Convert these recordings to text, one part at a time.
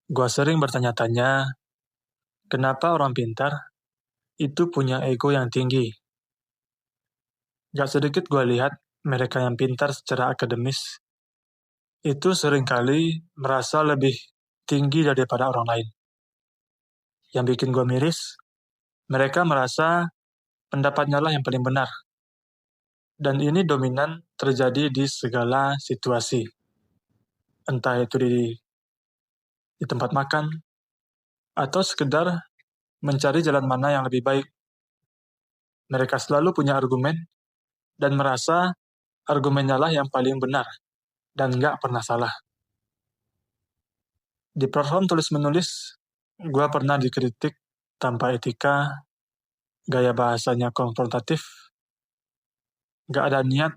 Gua sering bertanya-tanya, kenapa orang pintar itu punya ego yang tinggi. Gak sedikit gua lihat mereka yang pintar secara akademis itu seringkali merasa lebih tinggi daripada orang lain. Yang bikin gua miris, mereka merasa pendapatnya lah yang paling benar. Dan ini dominan terjadi di segala situasi. Entah itu di tempat makan, atau sekedar mencari jalan mana yang lebih baik. Mereka selalu punya argumen dan merasa argumennya lah yang paling benar dan nggak pernah salah. Di platform tulis-menulis, gue pernah dikritik tanpa etika, gaya bahasanya konfrontatif, nggak ada niat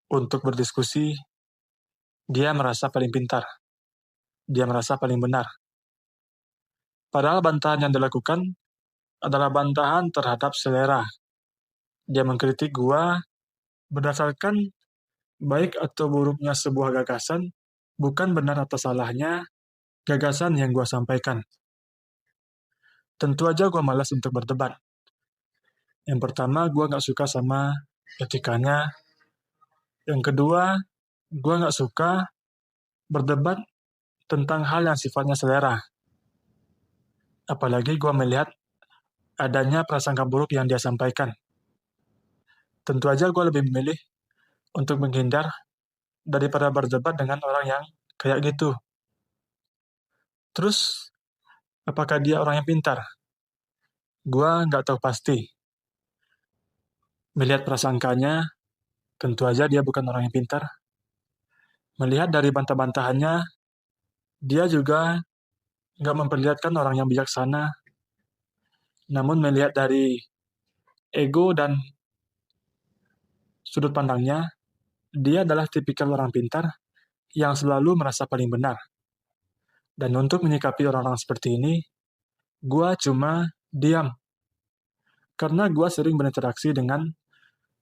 untuk berdiskusi, dia merasa paling pintar, dia merasa paling benar. Padahal bantahan yang dilakukan adalah bantahan terhadap selera. Dia mengkritik gue berdasarkan baik atau buruknya sebuah gagasan, bukan benar atau salahnya gagasan yang gue sampaikan. Tentu aja gue malas untuk berdebat. Yang pertama, gue nggak suka sama etikanya. Yang kedua, gue nggak suka berdebat tentang hal yang sifatnya selera. Apalagi gue melihat adanya prasangka buruk yang dia sampaikan. Tentu aja gue lebih memilih untuk menghindar daripada berdebat dengan orang yang kayak gitu. Terus, apakah dia orang yang pintar? Gue nggak tahu pasti. Melihat prasangkanya, tentu aja dia bukan orang yang pintar. Melihat dari bantah-bantahannya, dia juga nggak memperlihatkan orang yang bijaksana. Namun melihat dari ego dan sudut pandangnya, dia adalah tipikal orang pintar yang selalu merasa paling benar. Dan untuk menyikapi orang-orang seperti ini, gue cuma diam. Karena gue sering berinteraksi dengan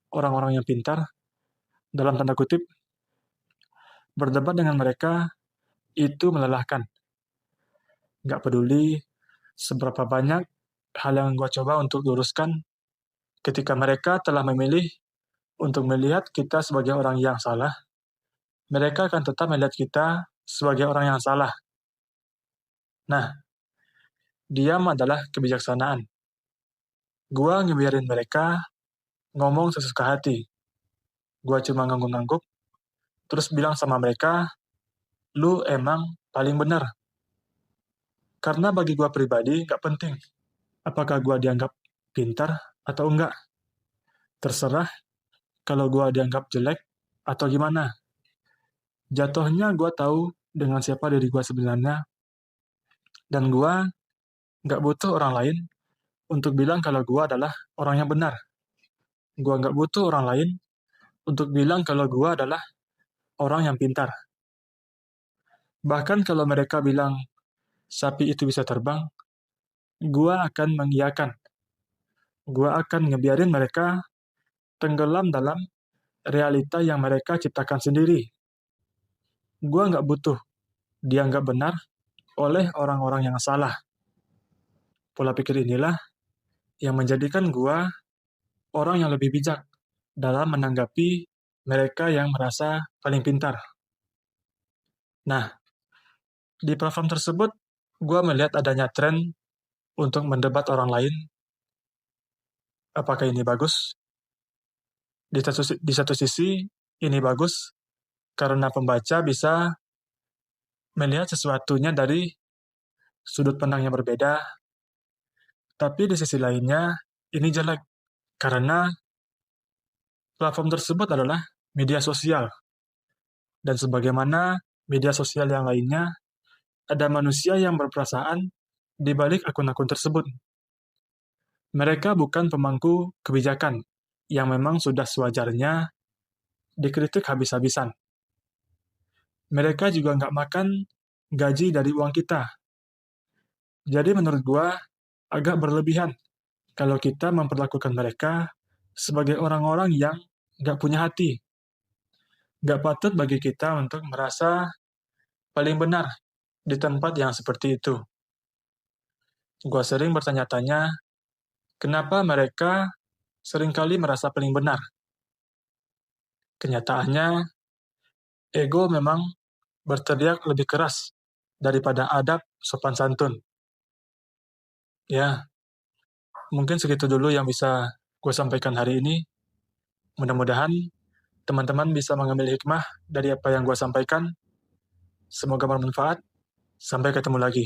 orang-orang yang pintar, dalam tanda kutip, berdebat dengan mereka itu melelahkan. Gak peduli seberapa banyak hal yang gue coba untuk luruskan, ketika mereka telah memilih untuk melihat kita sebagai orang yang salah, mereka akan tetap melihat kita sebagai orang yang salah. Nah, diam adalah kebijaksanaan. Gua ngebiarin mereka ngomong sesuka hati. Gua cuma ngangguk-ngangguk, terus bilang sama mereka, lu emang paling benar. Karena bagi gua pribadi gak penting apakah gua dianggap pintar atau enggak. Terserah kalau gua dianggap jelek atau gimana. Jatuhnya gua tahu dengan siapa diri gua sebenarnya, dan gua gak butuh orang lain untuk bilang kalau gua adalah orang yang benar. Gua gak butuh orang lain untuk bilang kalau gua adalah orang yang pintar. Bahkan kalau mereka bilang sapi itu bisa terbang, gua akan mengiyakan. Gua akan ngebiarin mereka tenggelam dalam realita yang mereka ciptakan sendiri. Gua nggak butuh dianggap benar oleh orang-orang yang salah. Pola pikir inilah yang menjadikan gua orang yang lebih bijak dalam menanggapi mereka yang merasa paling pintar. Nah, di platform tersebut, gua melihat adanya tren untuk mendebat orang lain. Apakah ini bagus? Di satu sisi, ini bagus karena pembaca bisa melihat sesuatunya dari sudut pandang yang berbeda. Tapi di sisi lainnya, ini jelek karena platform tersebut adalah media sosial. Dan sebagaimana media sosial yang lainnya, ada manusia yang berperasaan di balik akun-akun tersebut. Mereka bukan pemangku kebijakan yang memang sudah sewajarnya dikritik habis-habisan. Mereka juga nggak makan gaji dari uang kita. Jadi menurut gua agak berlebihan kalau kita memperlakukan mereka sebagai orang-orang yang nggak punya hati. Nggak patut bagi kita untuk merasa paling benar di tempat yang seperti itu. Gua sering bertanya-tanya, kenapa mereka seringkali merasa paling benar. Kenyataannya, ego memang berteriak lebih keras daripada adab sopan santun. Ya, mungkin segitu dulu yang bisa gue sampaikan hari ini. Mudah-mudahan teman-teman bisa mengambil hikmah dari apa yang gue sampaikan. Semoga bermanfaat. Sampai ketemu lagi.